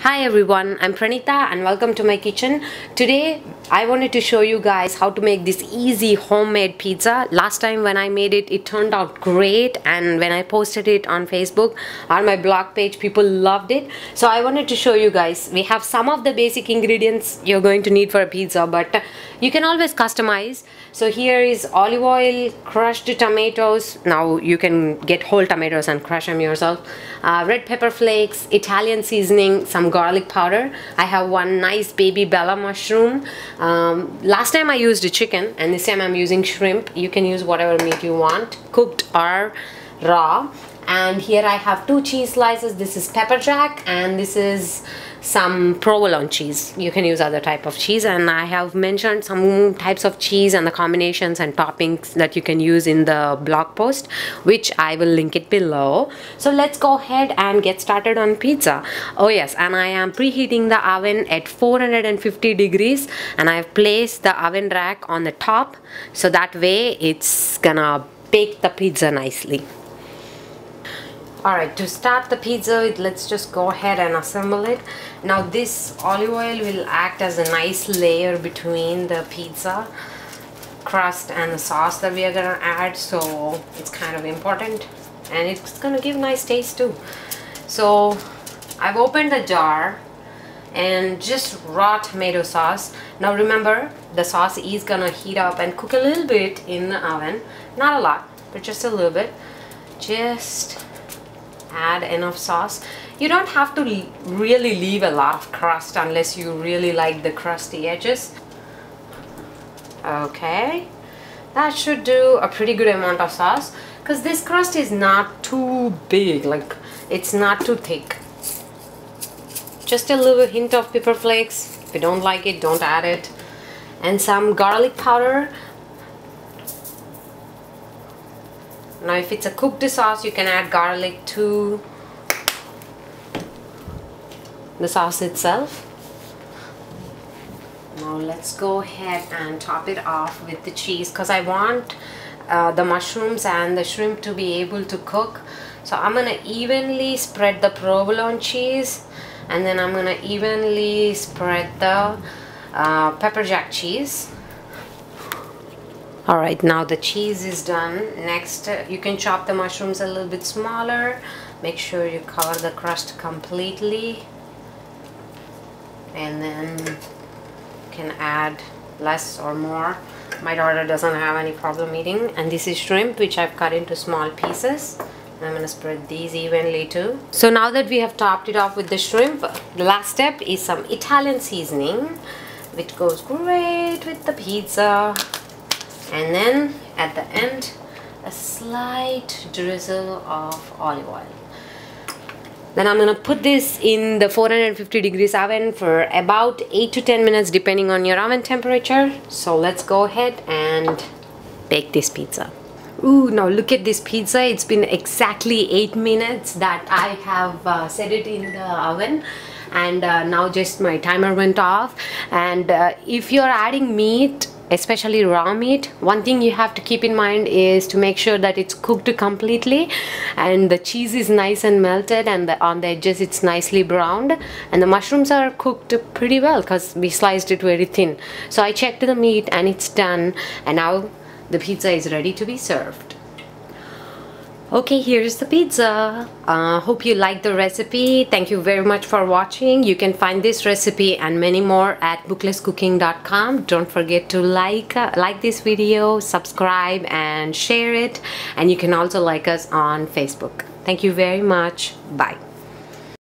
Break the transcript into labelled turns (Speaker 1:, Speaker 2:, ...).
Speaker 1: Hi everyone, I'm Pranita and welcome to my kitchen. Today I wanted to show you guys how to make this easy homemade pizza. Last time when I made it, it turned out great, and when I posted it on Facebook or my blog page, people loved it. So I wanted to show you guys. We have some of the basic ingredients you're going to need for a pizza, but you can always customize. So here is olive oil, crushed tomatoes. Now you can get whole tomatoes and crush them yourself. Red pepper flakes, Italian seasoning, some garlic powder. I have one nice baby bella mushroom. Last time I used a chicken, and this time I'm using shrimp. You can use whatever meat you want, cooked or raw. And here I have 2 cheese slices. This is pepper jack and this is some provolone cheese. You can use other type of cheese, and I have mentioned some types of cheese and the combinations and toppings that you can use in the blog post, which I will link it below. So let's go ahead and get started on pizza. Oh yes, and I am preheating the oven at 450 degrees, and I have placed the oven rack on the top so that way it's gonna bake the pizza nicely. Alright, to start the pizza, let's just go ahead and assemble it. Now this olive oil will act as a nice layer between the pizza crust and the sauce that we are gonna add, so it's kind of important and it's gonna give nice taste too. So I've opened the jar and just raw tomato sauce. Now remember, the sauce is gonna heat up and cook a little bit in the oven, not a lot, but just a little bit. Just add enough sauce. You don't have to really leave a lot of crust unless you really like the crusty edges. Okay, that should do a pretty good amount of sauce because this crust is not too big, like it's not too thick. Just a little hint of pepper flakes. If you don't like it, don't add it. And some garlic powder. Now if it's a cooked sauce, you can add garlic to the sauce itself. Now let's go ahead and top it off with the cheese because I want the mushrooms and the shrimp to be able to cook. So I'm gonna evenly spread the provolone cheese, and then I'm gonna evenly spread the pepper jack cheese. Alright, now the cheese is done. Next, you can chop the mushrooms a little bit smaller. Make sure you cover the crust completely. And then you can add less or more. My daughter doesn't have any problem eating. And this is shrimp, which I've cut into small pieces. I'm going to spread these evenly too. So now that we have topped it off with the shrimp, the last step is some Italian seasoning, which goes great with the pizza. And then at the end, a slight drizzle of olive oil. Then I'm gonna put this in the 450 degrees oven for about 8 to 10 minutes depending on your oven temperature. So let's go ahead and bake this pizza. Ooh, now look at this pizza. It's been exactly 8 minutes that I have set it in the oven. And now just my timer went off. And if you're adding meat, especially raw meat, one thing you have to keep in mind is to make sure that it's cooked completely and the cheese is nice and melted, and on the edges it's nicely browned, and the mushrooms are cooked pretty well because we sliced it very thin. So I checked the meat and it's done, and now the pizza is ready to be served. Okay, here's the pizza. Hope you liked the recipe. Thank you very much for watching. You can find this recipe and many more at booklesscooking.com. Don't forget to like this video, subscribe and share it. And you can also like us on Facebook. Thank you very much. Bye.